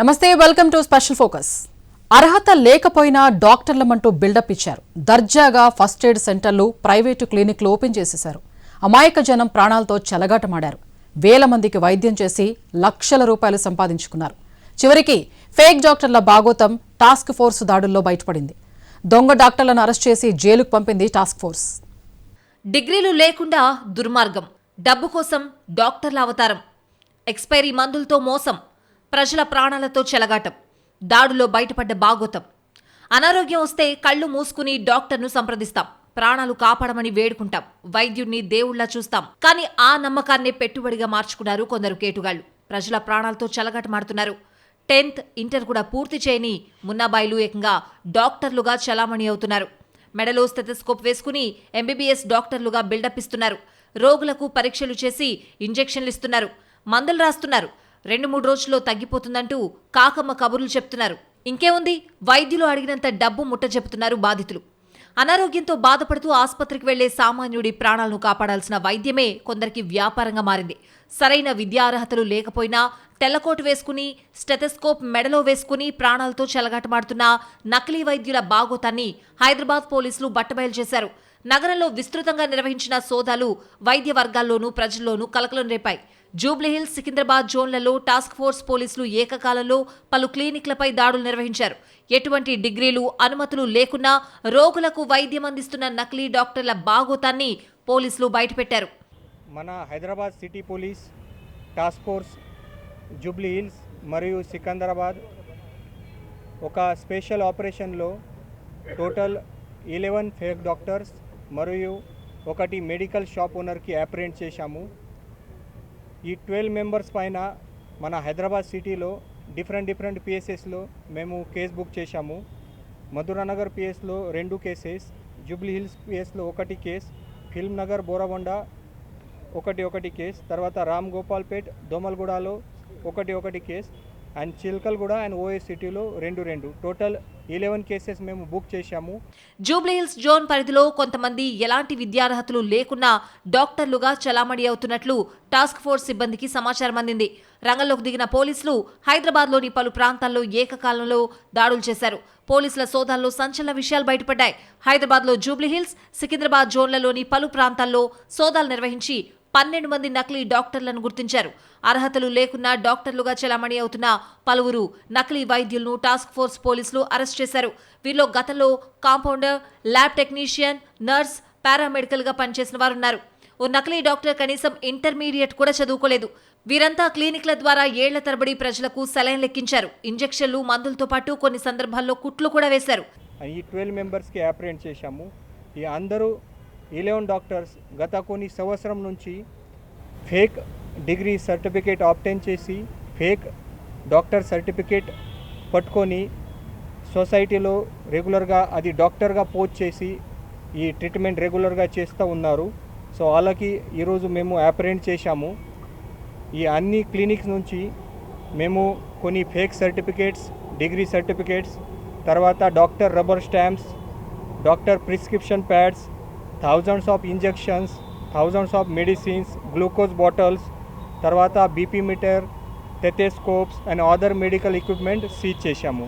నమస్తే, welcome to special focus. అర్హత లేకపోయినా డాక్టర్లమంటూ బిల్డప్ ఇచ్చారు. దర్జాగా ఫస్ట్ ఎయిడ్ సెంటర్లు, ప్రైవేటు క్లినిక్లు ఓపెన్ చేసేశారు. అమాయక జనం ప్రాణాలతో చెలగాటమాడారు. వేల మందికి వైద్యం చేసి లక్షల రూపాయలు సంపాదించుకున్నారు. చివరికి ఫేక్ డాక్టర్ల బాగోతం టాస్క్ ఫోర్స్ దాడుల్లో బయటపడింది. దొంగ డాక్టర్లను అరెస్ట్ చేసి జైలుకు పంపింది టాస్క్ ఫోర్స్. డిగ్రీలు లేకుండా దుర్మార్గం, డబ్బు కోసం డాక్టర్ల అవతారం, ఎక్స్పైరీ మందులతో మోసం, ప్రజల ప్రాణాలతో చెలగాటం, దాడులో బయటపడ్డ బాగోతం. అనారోగ్యం వస్తే కళ్ళు మూసుకుని డాక్టర్ను సంప్రదిస్తాం, ప్రాణాలు కాపాడమని వేడుకుంటాం, వైద్యుడిని దేవుళ్లా చూస్తాం. కానీ ఆ నమ్మకాన్నే పెట్టుబడిగా మార్చుకున్నారు కొందరు కేటుగాళ్లు. ప్రజల ప్రాణాలతో చెలగాటమాడుతున్నారు. 10th, ఇంటర్ కూడా పూర్తి చేయని మున్నాబాయిలు ఏకంగా డాక్టర్లుగా చలామణి అవుతున్నారు. మెడలో స్టెథోస్కోప్ వేసుకుని ఎంబీబీఎస్ డాక్టర్లుగా బిల్డప్ ఇస్తున్నారు. రోగులకు పరీక్షలు చేసి ఇంజెక్షన్లు ఇస్తున్నారు, మందులు రాస్తున్నారు. 2-3 రోజుల్లో తగ్గిపోతుందంటూ కాకమ్మ కబుర్లు చెప్తున్నారు. ఇంకేముంది, వైద్యులు అడిగినంత డబ్బు ముట్టజెపుతున్నారు బాధితులు. అనారోగ్యంతో బాధపడుతూ ఆసుపత్రికి వెళ్లే సామాన్యుడి ప్రాణాలను కాపాడాల్సిన వైద్యమే కొందరికి వ్యాపారంగా మారింది. సరైన విద్యార్హతలు లేకపోయినా తెల్లకోటు వేసుకుని స్టెథోస్కోప్ మెడలో వేసుకుని ప్రాణాలతో చెలగాటమాడుతున్న నకిలీ వైద్యుల బాగోతాన్ని హైదరాబాద్ పోలీసులు బట్టబయలు చేశారు. నగరంలో విస్తృతంగా నిర్వహించిన సోదాలు వైద్య వర్గాల్లోనూ ప్రజల్లోనూ కలకలం రేపాయి. జూబ్లీహిల్స్, సికింద్రాబాద్ జోన్లలో టాస్క్ ఫోర్స్ పోలీసులు ఏకకాలంలో పలు క్లినిక్లపై దాడులు నిర్వహించారు. ఎటువంటి డిగ్రీలు, అనుమతులు లేకున్నా రోగులకు వైద్యం అందిస్తున్న నకిలీ డాక్టర్ల బాగోతాన్ని పోలీసులు బయటపెట్టారు. మన Hyderabad city police task force Jubilee Hills మరియు సికింద్రాబాద్ ఒక స్పెషల్ ఆపరేషన్లో టోటల్ 11 ఫేక్ డాక్టర్స్ మరియు ఒకటి మెడికల్ షాప్ ఓనర్కి అప్రెంట్ చేశాము. ఈ 12 మెంబర్స్ పైన మన హైదరాబాద్ సిటీలో డిఫరెంట్ పిఎస్ఎస్లో మేము కేసు బుక్ చేశాము. మధురానగర్ పిఎస్లో 2 కేసెస్, జూబ్లీహిల్స్ పిఎస్లో 1 కేసు, ఫిల్మ్ నగర్ బోరబండ ఒకటి కేసు, తర్వాత రామ్ గోపాల్పేట్ దోమల్గూడలో 1 case, and Chilkalguda and OS సిటీలో 2 టోటల్ 11 కేసెస్ మేము బుక్ చేశాము. జూబ్లీహిల్స్ జోన్ పరిధిలో కొంతమంది ఎలాంటి విద్యార్హతలు లేకున్నా డాక్టర్లుగా చలామణి అవుతున్నట్లు టాస్క్ ఫోర్స్ సిబ్బందికి సమాచారం అందింది. రంగంలోకి దిగిన పోలీసులు హైదరాబాద్లోని పలు ప్రాంతాల్లో ఏకకాలంలో దాడులు చేశారు. పోలీసుల సోదాల్లో సంచలన విషయాలు బయటపడ్డాయి. హైదరాబాద్లో జూబ్లీహిల్స్, సికింద్రాబాద్ జోన్లలోని పలు ప్రాంతాల్లో సోదాలు నిర్వహించి 12 మంది నకిలీ డాక్టర్లను గుర్తించారు. అర్హతలు లేకున్నా డాక్టర్లుగా చలామణి అవుతున్న పలువురు నకిలీ వైద్యులను టాస్క్ ఫోర్స్ పోలీసులు అరెస్ట్ చేశారు. వీరిలో గతంలో కాంపౌండర్, ల్యాబ్ టెక్నీషియన్, నర్స్, పారామెడికల్గా పనిచేసిన వారున్నారు. ఓ నకిలీ డాక్టర్ కనీసం ఇంటర్మీడియట్ కూడా చదువుకోలేదు. వీరంతా క్లినిక్ల ద్వారా ఏళ్ల తరబడి ప్రజలకు సెలైన్ లెక్కించారు. ఇంజెక్షన్లు, మందులతో పాటు కొన్ని సందర్భాల్లో కుట్లు కూడా వేశారు. ఈ 12 మెంబర్స్కి అప్రెంట్ చేశాము. ఈ అందరూ 11 డాక్టర్స్ గత కొన్ని సంవత్సరం నుంచి ఫేక్ డిగ్రీ సర్టిఫికేట్ ఆబ్టైన్ చేసి ఫేక్ డాక్టర్ సర్టిఫికేట్ పట్టుకొని సొసైటీలో రెగ్యులర్గా అది డాక్టర్గా పోస్ట్ చేసి ఈ ట్రీట్మెంట్ రెగ్యులర్గా చేస్తూ ఉన్నారు. సో వాళ్ళకి ఈరోజు మేము అప్రెంట్ చేశాము. ఈ అన్ని క్లినిక్స్ నుంచి మేము కొన్ని ఫేక్ సర్టిఫికేట్స్, డిగ్రీ సర్టిఫికేట్స్, తర్వాత doctor rubber stamps, doctor prescription pads, thousands of injections, thousands of medicines, glucose bottles, తర్వాత BP meter, stethoscopes and other medical equipment seize చేశాము.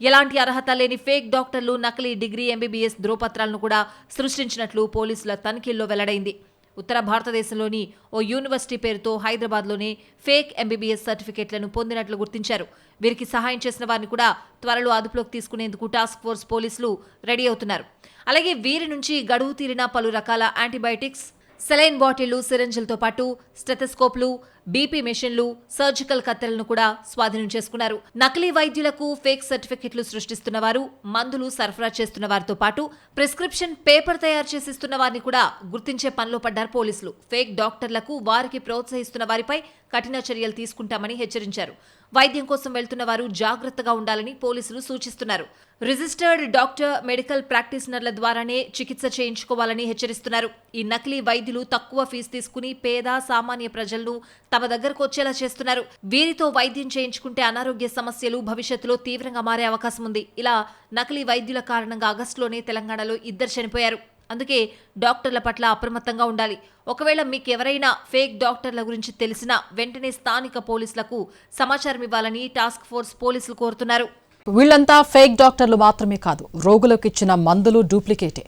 ఎలాంటి అర్హత లేని ఫేక్ డాక్టర్లు నకిలీ డిగ్రీ, ఎంబీబీఎస్ ధ్రువపత్రాలను కూడా సృష్టించినట్లు పోలీసుల తనిఖీల్లో వెల్లడైంది. ఉత్తర భారతదేశంలోని ఓ యూనివర్సిటీ పేరుతో హైదరాబాద్లోనే ఫేక్ ఎంబీబీఎస్ సర్టిఫికేట్లను పొందినట్లు గుర్తించారు. వీరికి సహాయం చేసిన వారిని కూడా త్వరలో అదుపులోకి తీసుకునేందుకు టాస్క్ ఫోర్స్ పోలీసులు రెడీ అవుతున్నారు. అలాగే వీరి నుంచి గడువు తీరిన పలు రకాల యాంటీబయాటిక్స్, సెలైన్ బాటిళ్లు, సిరంజిలతో పాటు స్టెథోస్కోప్లు, బీపీ మెషిన్లు, సర్జికల్ కత్తెలను కూడా స్వాధీనం చేసుకున్నారు. నకిలీ వైద్యులకు ఫేక్ సర్టిఫికెట్లు సృష్టిస్తున్న వారు, మందులు సరఫరా చేస్తున్న వారితో పాటు ప్రిస్క్రిప్షన్ పేపర్ తయారు చేసిస్తున్న వారిని కూడా గుర్తించే పనిలో పడ్డారు పోలీసులు. ఫేక్ డాక్టర్లకు, వారికి ప్రోత్సహిస్తున్న వారిపై కఠిన చర్యలు తీసుకుంటామని హెచ్చరించారు. వైద్యం కోసం వెళ్తున్న వారు జాగ్రత్తగా ఉండాలని పోలీసులు సూచిస్తున్నారు. రిజిస్టర్డ్ డాక్టర్, మెడికల్ ప్రాక్టీషనర్ల ద్వారానే చికిత్స చేయించుకోవాలని హెచ్చరిస్తున్నారు. ఈ నకిలీ వైద్యులు తక్కువ ఫీజు తీసుకుని పేద, సామాన్య ప్రజలను తమ దగ్గరకు వచ్చేలా చేస్తున్నారు. వీరితో వైద్యం చేయించుకుంటే అనారోగ్య సమస్యలు భవిష్యత్తులో తీవ్రంగా మారే అవకాశం ఉంది. ఇలా నకిలీ వైద్యుల కారణంగా ఆగస్టులోనే తెలంగాణలో 2 చనిపోయారు. అందుకే డాక్టర్ల పట్ల అప్రమత్తంగా ఉండాలి. ఒకవేళ మీకు ఎవరైనా ఫేక్ డాక్టర్ల గురించి తెలిసినా వెంటనే స్థానిక పోలీసులకు సమాచారం ఇవ్వాలని టాస్క్ ఫోర్స్ పోలీసులు కోరుతున్నారు. వీళ్లంతా ఫేక్ డాక్టర్లు మాత్రమే కాదు, రోగులకు ఇచ్చిన మందులు డూప్లికేటే.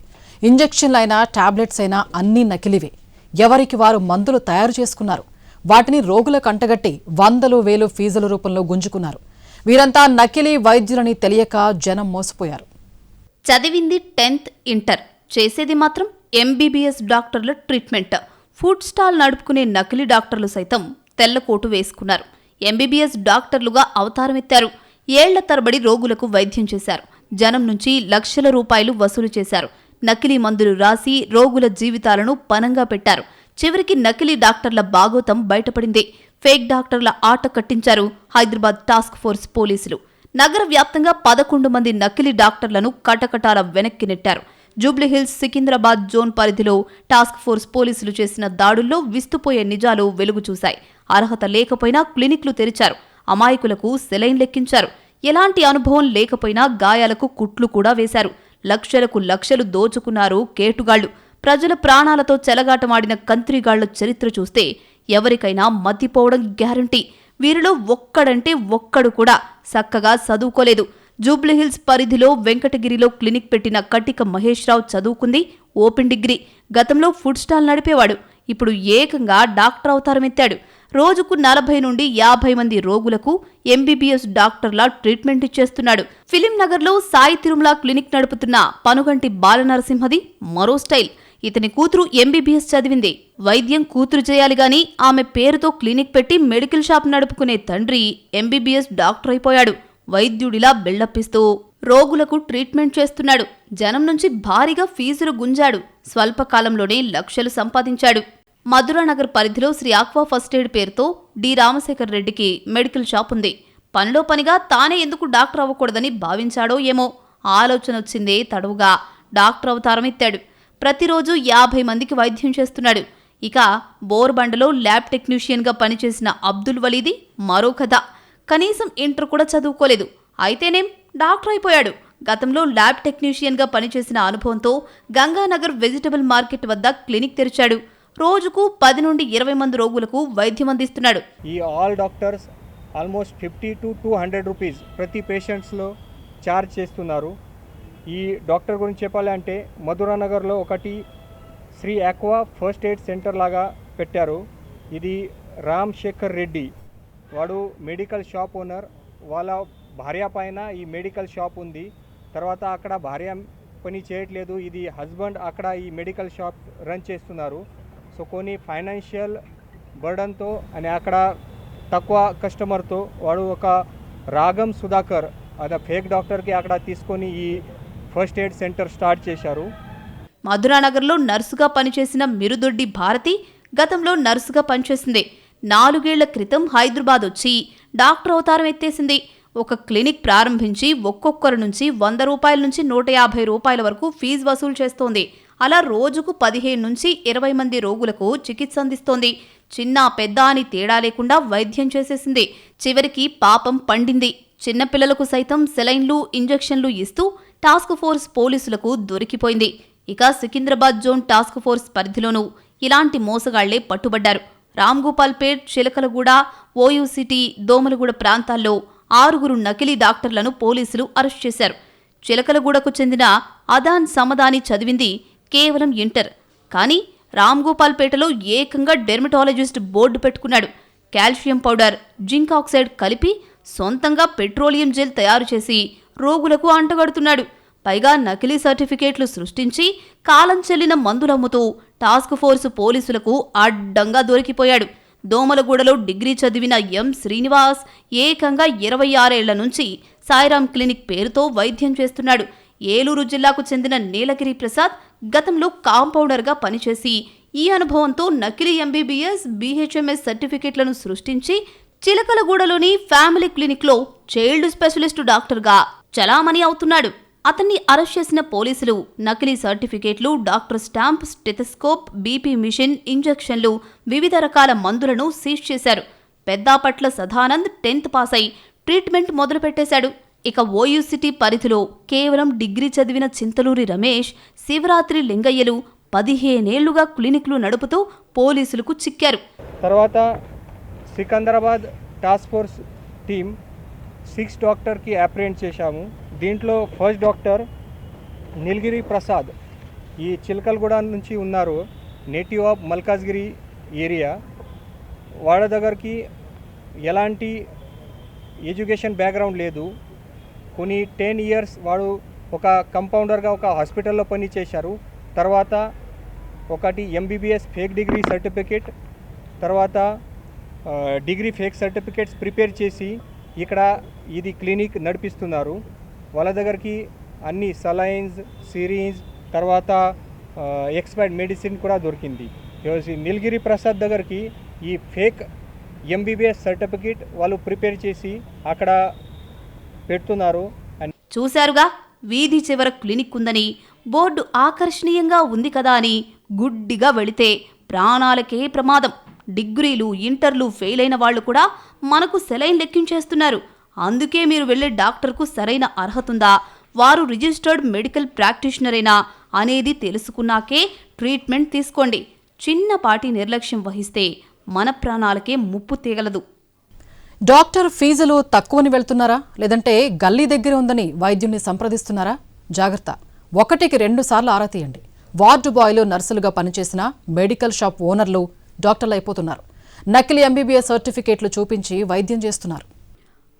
ఇంజెక్షన్లైనా టాబ్లెట్స్ అయినా అన్నీ నకిలీవే. ఎవరికి వారు మందులు తయారు చేసుకున్నారు. వాటిని రోగులకు అంటగట్టి 100,000 ఫీజుల రూపంలో గుంజుకున్నారు. వీరంతా నకిలీ వైద్యులని తెలియక జనం మోసపోయారు. చదివింది 10th ఇంటర్, చేసేది మాత్రం MBBS డాక్టర్ల ట్రీట్మెంట్. ఫుడ్ స్టాల్ నడుపుకునే నకిలీ డాక్టర్లు సైతం తెల్లకోటు వేసుకున్నారు. MBBS డాక్టర్లుగా అవతారమెత్తారు. ఏళ్ల తరబడి రోగులకు వైద్యం చేశారు. జనం నుంచి లక్షల రూపాయలు వసూలు చేశారు. నకిలీ మందులు రాసి రోగుల జీవితాలను పనంగా పెట్టారు. చివరికి నకిలీ డాక్టర్ల బాగోతం బయటపడింది. ఫేక్ డాక్టర్ల ఆట కట్టించారు హైదరాబాద్ టాస్క్ ఫోర్స్ పోలీసులు. నగర వ్యాప్తంగా 11 మంది నకిలీ డాక్టర్లను కటకటాల వెనక్కి నెట్టారు. జూబ్లీహిల్స్, సికింద్రాబాద్ జోన్ పరిధిలో టాస్క్ ఫోర్స్ పోలీసులు చేసిన దాడుల్లో విస్తుపోయే నిజాలు వెలుగు చూశాయి. అర్హత లేకపోయినా క్లినిక్లు తెరిచారు. అమాయకులకు సెలైన్ లెక్కించారు. ఎలాంటి అనుభవం లేకపోయినా గాయాలకు కుట్లు కూడా వేశారు. లక్షలకు లక్షలు దోచుకున్నారు కేటుగాళ్లు. ప్రజల ప్రాణాలతో చెలగాటమాడిన కంత్రిగాళ్ల చరిత్ర చూస్తే ఎవరికైనా మతిపోవడం గ్యారంటీ. వీరిలో ఒక్కడంటే ఒక్కడు కూడా చక్కగా చదువుకోలేదు. జూబ్లీహిల్స్ పరిధిలో వెంకటగిరిలో క్లినిక్ పెట్టిన కటిక మహేష్ రావు చదువుకుంది ఓపెన్ డిగ్రీ. గతంలో ఫుడ్ స్టాల్ నడిపేవాడు. ఇప్పుడు ఏకంగా డాక్టర్ అవతారమెత్తాడు. రోజుకు 40 నుండి 50 మంది రోగులకు MBBS డాక్టర్లా ట్రీట్మెంట్ ఇచ్చేస్తున్నాడు. ఫిలిం నగర్లో సాయి తిరుమల క్లినిక్ నడుపుతున్న పనుగంటి బాలనరసింహది మరో స్టైల్. ఇతని కూతురు MBBS చదివింది. వైద్యం కూతురు చేయాలి గాని ఆమె పేరుతో క్లినిక్ పెట్టి మెడికల్ షాప్ నడుపుకునే తండ్రి MBBS డాక్టర్ అయిపోయాడు. వైద్యుడిలా బిల్డప్పిస్తూ రోగులకు ట్రీట్మెంట్ చేస్తున్నాడు. జనం నుంచి భారీగా ఫీజులు గుంజాడు. స్వల్పకాలంలోనే లక్షలు సంపాదించాడు. మధురానగర్ పరిధిలో శ్రీ ఆక్వా ఫస్ట్ ఎయిడ్ పేరుతో డి రామశేఖర్ రెడ్డికి మెడికల్ షాప్ ఉంది. పనిలో పనిగా తానే ఎందుకు డాక్టర్ అవ్వకూడదని భావించాడో ఏమో ఆలోచన వచ్చిందే తడవుగా డాక్టర్ అవతారం ఎత్తాడు. ప్రతిరోజు 50 మందికి వైద్యం చేస్తున్నాడు. ఇక బోర్బండలో ల్యాబ్ టెక్నీషియన్గా పనిచేసిన అబ్దుల్ వలీది మరో కథ. కనీసం ఇంటర్ కూడా చదువుకోలేదు. అయితేనేం డాక్టర్ అయిపోయాడు. గతంలో ల్యాబ్ టెక్నీషియన్గా పనిచేసిన అనుభవంతో గంగానగర్ వెజిటబుల్ మార్కెట్ వద్ద క్లినిక్ తెరిచాడు. రోజుకు 10 నుండి 20 మంది రోగులకు వైద్యం అందిస్తున్నాడు. ఈ all doctors almost 50 to 200 rupees ప్రతి పేషెంట్స్లో ఛార్జ్ చేస్తున్నారు. ఈ డాక్టర్ గురించి చెప్పాలంటే మధురానగర్లో ఒకటి Sri aqua first aid centre లాగా పెట్టారు. ఇది రామ్ శేఖర్ రెడ్డి, వాడు మెడికల్ షాప్ ఓనర్. వాళ్ళ భార్య పైన ఈ మెడికల్ షాప్ ఉంది. తర్వాత అక్కడ భార్య పని చేయట్లేదు, ఇది హస్బెండ్ అక్కడ ఈ మెడికల్ షాప్ రన్ చేస్తున్నారు. సో కొన్ని ఫైనాన్షియల్ బర్డన్తో అని అక్కడ తక్కువ కస్టమర్తో వాడు ఒక రాగం సుధాకర్ అదే ఫేక్ డాక్టర్కి అక్కడ తీసుకొని ఈ ఫస్ట్ ఎయిడ్ సెంటర్ స్టార్ట్ చేశారు. మధురానగర్లో నర్సుగా పనిచేసిన మిరుదొడ్డి భారతి గతంలో నర్సుగా పనిచేసింది. 4 ఏళ్ల క్రితం హైదరాబాద్ వచ్చి డాక్టర్ అవతారం ఎత్తేసింది. ఒక క్లినిక్ ప్రారంభించి ఒక్కొక్కరి నుంచి 100 రూపాయల నుంచి 150 రూపాయల వరకు ఫీజు వసూలు చేస్తోంది. అలా రోజుకు 15 నుంచి 20 మంది రోగులకు చికిత్స అందిస్తోంది. చిన్న పెద్ద అని తేడా లేకుండా వైద్యం చేసేసింది. చివరికి పాపం పండింది. చిన్నపిల్లలకు సైతం సెలైన్లు, ఇంజెక్షన్లు ఇస్తూ టాస్క్ ఫోర్స్ పోలీసులకు దొరికిపోయింది. ఇక సికింద్రాబాద్ జోన్ టాస్క్ ఫోర్స్ పరిధిలోనూ ఇలాంటి మోసగాళ్లే పట్టుబడ్డారు. రామ్గోపాల్పేట్, చిలకలగూడ, ఓయూసిటీ, దోమలగూడ ప్రాంతాల్లో 6 నకిలీ డాక్టర్లను పోలీసులు అరెస్ట్ చేశారు. చిలకలగూడకు చెందిన అదాన్ సమదాని చదివింది కేవలం ఇంటర్. కానీ రామ్గోపాల్పేటలో ఏకంగా డెర్మటాలజిస్ట్ బోర్డు పెట్టుకున్నాడు. కాల్షియం పౌడర్, జింక్ ఆక్సైడ్ కలిపి సొంతంగా పెట్రోలియం జెల్ తయారు చేసి రోగులకు అంటగడుతున్నాడు. పైగా నకిలీ సర్టిఫికేట్లు సృష్టించి కాలం చెల్లిన మందులమ్ముతూ టాస్క్ ఫోర్సు పోలీసులకు అడ్డంగా దొరికిపోయాడు. దోమలగూడలో డిగ్రీ చదివిన ఎం శ్రీనివాస్ ఏకంగా 26 ఏళ్ల నుంచి సాయిరాం క్లినిక్ పేరుతో వైద్యం చేస్తున్నాడు. ఏలూరు జిల్లాకు చెందిన నీలగిరి ప్రసాద్ గతంలో కాంపౌండర్గా పనిచేసి ఈ అనుభవంతో నకిలీ MBBS, BHMS సర్టిఫికేట్లను సృష్టించి చిలకలగూడలోని ఫ్యామిలీ క్లినిక్లో చైల్డ్ స్పెషలిస్టు డాక్టర్గా చలామణి అవుతున్నాడు. అతన్ని అరెస్ట్ చేసిన పోలీసులు నకిలీ సర్టిఫికేట్లు, doctor stamp, stethoscope, BP machine, ఇంజెక్షన్లు, వివిధ రకాల మందులను సీజ్ చేశారు. పెద్దాపట్ల సదానంద్ 10th పాస్ అయి ట్రీట్మెంట్ మొదలుపెట్టేశాడు. ఇక ఓయూ సిటీ పరిధిలో కేవలం డిగ్రీ చదివిన చింతలూరి రమేష్, శివరాత్రి లింగయ్యలు 15 ఏళ్లుగా క్లినిక్లు నడుపుతూ పోలీసులకు చిక్కారు. తర్వాత సికింద్రాబాద్ టాస్క్ ఫోర్స్ టీం 6 డాక్టర్కి అప్రిహెండ్ చేశాము. దీంట్లో ఫస్ట్ డాక్టర్ నీలగిరి ప్రసాద్, ఈ చిలకలగూడ నుంచి ఉన్నారు, నేటివ్ ఆఫ్ మల్కాజ్గిరి ఏరియా. వాళ్ళ దగ్గరికి ఎలాంటి ఎడ్యుకేషన్ బ్యాక్గ్రౌండ్ లేదు. కొన్ని 10 ఇయర్స్ వాడు ఒక కంపౌండర్గా ఒక హాస్పిటల్లో పని చేశారు. తర్వాత ఒకటి ఎంబీబీఎస్ ఫేక్ డిగ్రీ సర్టిఫికేట్, తర్వాత డిగ్రీ ఫేక్ సర్టిఫికేట్స్ ప్రిపేర్ చేసి ఇక్కడ ఇది క్లినిక్ నడిపిస్తున్నారు. వాళ్ళ దగ్గరికి అన్ని సలైన్స్, సిరీన్స్, తర్వాత ఎక్స్పైర్డ్ మెడిసిన్ కూడా దొరికింది. నీలగిరి ప్రసాద్ దగ్గరికి ఈ ఫేక్ ఎంబీబీఎస్ సర్టిఫికేట్ వాళ్ళు ప్రిపేర్ చేసి అక్కడ పెడుతున్నారు. చూశారుగా, వీధి చివర క్లినిక్ ఉందని, బోర్డు ఆకర్షణీయంగా ఉంది కదా అని గుడ్డిగా వెళితే ప్రాణాలకే ప్రమాదం. డిగ్రీలు, ఇంటర్లు ఫెయిల్ అయిన వాళ్ళు కూడా మనకు సెలైన్ లెక్కించేస్తున్నారు. అందుకే మీరు వెళ్లే డాక్టర్కు సరైన అర్హత ఉందా, వారు రిజిస్టర్డ్ మెడికల్ ప్రాక్టీషనరేనా అనేది తెలుసుకున్నాకే ట్రీట్మెంట్ తీసుకోండి. చిన్నపాటి నిర్లక్ష్యం వహిస్తే మన ప్రాణాలకే ముప్పు తీగలదు. డాక్టర్ ఫీజులు తక్కువని వెళ్తున్నారా, లేదంటే గల్లీ దగ్గర ఉందని వైద్యుల్ని సంప్రదిస్తున్నారా? జాగ్రత్త, 1కి 2 సార్లు ఆరా తీయండి. వార్డు బాయ్లు, నర్సులుగా పనిచేసిన మెడికల్ షాప్ ఓనర్లు డాక్టర్లు అయిపోతున్నారు. నకిలీ ఎంబీబీఎస్ సర్టిఫికేట్లు చూపించి వైద్యం చేస్తున్నారు.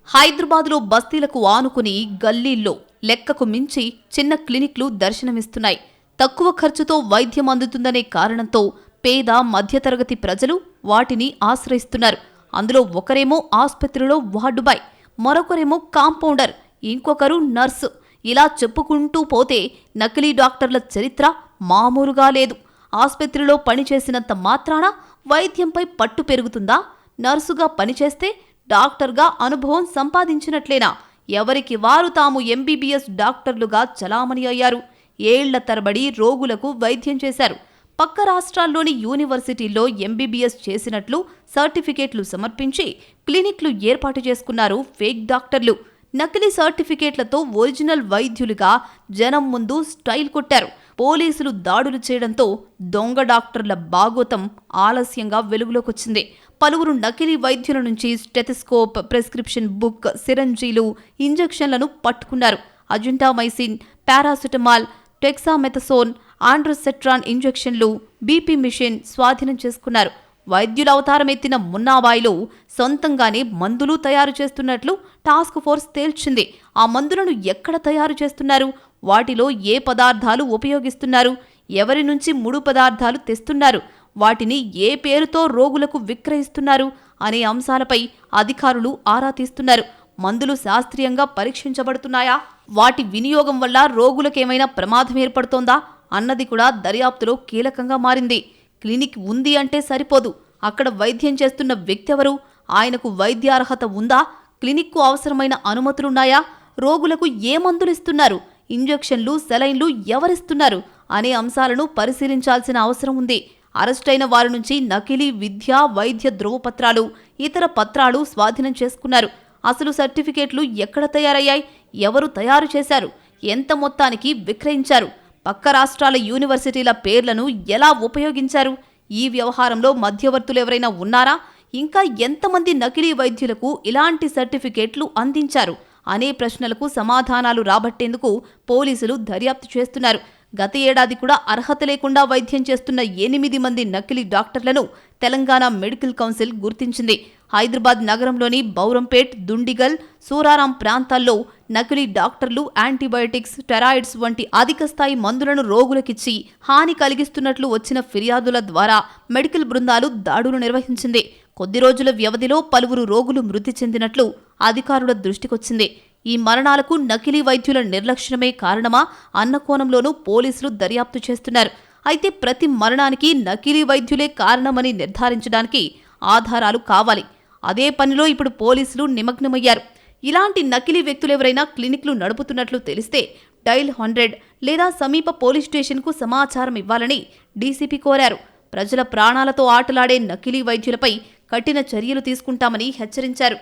హైదరాబాద్లో బస్తీలకు ఆనుకుని గల్లీల్లో లెక్కకు మించి చిన్న క్లినిక్లు దర్శనమిస్తున్నాయి. తక్కువ ఖర్చుతో వైద్యం అందుతుందనే కారణంతో పేద, మధ్యతరగతి ప్రజలు వాటిని ఆశ్రయిస్తున్నారు. అందులో ఒకరేమో ఆసుపత్రిలో వార్డు బాయ్, మరొకరేమో కాంపౌండర్, ఇంకొకరు నర్సు. ఇలా చెప్పుకుంటూ పోతే నకిలీ డాక్టర్ల చరిత్ర మామూలుగా లేదు. ఆసుపత్రిలో పనిచేసినంత మాత్రాన వైద్యంపై పట్టు పెరుగుతుందా? నర్సుగా పనిచేస్తే డాక్టర్గా అనుభవం సంపాదించినట్లేనా? ఎవరికి వారు తాము ఎంబీబీఎస్ డాక్టర్లుగా చలామణి అయ్యారు. ఏళ్ల తరబడి రోగులకు వైద్యం చేశారు. పక్క రాష్ట్రాల్లోని యూనివర్సిటీల్లో ఎంబీబీఎస్ చేసినట్లు సర్టిఫికేట్లు సమర్పించి క్లినిక్లు ఏర్పాటు చేసుకున్నారు ఫేక్ డాక్టర్లు. నకిలీ సర్టిఫికేట్లతో ఒరిజినల్ వైద్యులుగా జనం ముందు స్టైల్ కొట్టారు. పోలీసులు దాడులు చేయడంతో దొంగ డాక్టర్ల బాగోతం ఆలస్యంగా వెలుగులోకొచ్చింది. పలువురు నకిలీ వైద్యుల నుంచి స్టెథోస్కోప్, ప్రిస్క్రిప్షన్ బుక్, సిరంజీలు, ఇంజెక్షన్లను పట్టుకున్నారు. అజుంటామైసిన్, పారాసిటమాల్, టెక్సామెథసోన్, ఆండ్రోసెట్రాన్ ఇంజెక్షన్లు, బీపీ మిషన్ స్వాధీనం చేసుకున్నారు. వైద్యుల అవతారమెత్తిన మున్నాబాయిలో సొంతంగానే మందులు తయారు చేస్తున్నట్లు టాస్క్ ఫోర్స్ తేల్చింది. ఆ మందులను ఎక్కడ తయారు చేస్తున్నారు, వాటిలో ఏ పదార్థాలు ఉపయోగిస్తున్నారు, ఎవరి నుంచి ముడి పదార్థాలు తెస్తున్నారు, వాటిని ఏ పేరుతో రోగులకు విక్రయిస్తున్నారు అనే అంశాలపై అధికారులు ఆరా తీస్తున్నారు. మందులు శాస్త్రీయంగా పరీక్షించబడుతున్నాయా, వాటి వినియోగం వల్ల రోగులకేమైనా ప్రమాదం ఏర్పడుతోందా అన్నది కూడా దర్యాప్తులో కీలకంగా మారింది. క్లినిక్ ఉంది అంటే సరిపోదు, అక్కడ వైద్యం చేస్తున్న వ్యక్తి ఎవరు, ఆయనకు వైద్యార్హత ఉందా, క్లినిక్కు అవసరమైన అనుమతులున్నాయా, రోగులకు ఏ మందులు ఇస్తున్నారు, ఇంజెక్షన్లు, సెలైన్లు ఎవరిస్తున్నారు అనే అంశాలను పరిశీలించాల్సిన అవసరం ఉంది. అరెస్టైన వారి నుంచి నకిలీ విద్యా, వైద్య ధృవపత్రాలు, ఇతర పత్రాలు స్వాధీనం చేసుకున్నారు. అసలు సర్టిఫికేట్లు ఎక్కడ తయారయ్యాయి, ఎవరు తయారు చేశారు, ఎంత మొత్తానికి విక్రయించారు, పక్క రాష్ట్రాల యూనివర్సిటీల పేర్లను ఎలా ఉపయోగించారు, ఈ వ్యవహారంలో మధ్యవర్తులు ఎవరైనా ఉన్నారా, ఇంకా ఎంతమంది నకిలీ వైద్యులకు ఇలాంటి సర్టిఫికేట్లు అందించారు అనే ప్రశ్నలకు సమాధానాలు రాబట్టేందుకు పోలీసులు దర్యాప్తు చేస్తున్నారు. గత ఏడాది కూడా అర్హత లేకుండా వైద్యం చేస్తున్న 8 మంది నకిలీ డాక్టర్లను తెలంగాణ మెడికల్ కౌన్సిల్ గుర్తించింది. హైదరాబాద్ నగరంలోని బౌరంపేట్, దుండిగల్, సూరారాం ప్రాంతాల్లో నకిలీ డాక్టర్లు యాంటీబయోటిక్స్, స్టెరాయిడ్స్ వంటి అధిక స్థాయి మందులను రోగులకిచ్చి హాని కలిగిస్తున్నట్లు వచ్చిన ఫిర్యాదుల ద్వారా మెడికల్ బృందాలు దాడులు నిర్వహించింది. కొద్ది రోజుల వ్యవధిలో పలువురు రోగులు మృతి చెందినట్లు అధికారుల దృష్టికొచ్చింది. ఈ మరణాలకు నకిలీ వైద్యుల నిర్లక్ష్యమే కారణమా అన్న కోణంలోనూ పోలీసులు దర్యాప్తు చేస్తున్నారు. అయితే ప్రతి మరణానికి నకిలీ వైద్యులే కారణమని నిర్ధారించడానికి ఆధారాలు కావాలి. అదే పనిలో ఇప్పుడు పోలీసులు నిమగ్నమయ్యారు. ఇలాంటి నకిలీ వ్యక్తులెవరైనా క్లినిక్లు నడుపుతున్నట్లు తెలిస్తే డైల్ 100 లేదా సమీప పోలీస్ స్టేషన్కు సమాచారం ఇవ్వాలని డీసీపీ కోరారు. ప్రజల ప్రాణాలతో ఆటలాడే నకిలీ వైద్యులపై కఠిన చర్యలు తీసుకుంటామని హెచ్చరించారు.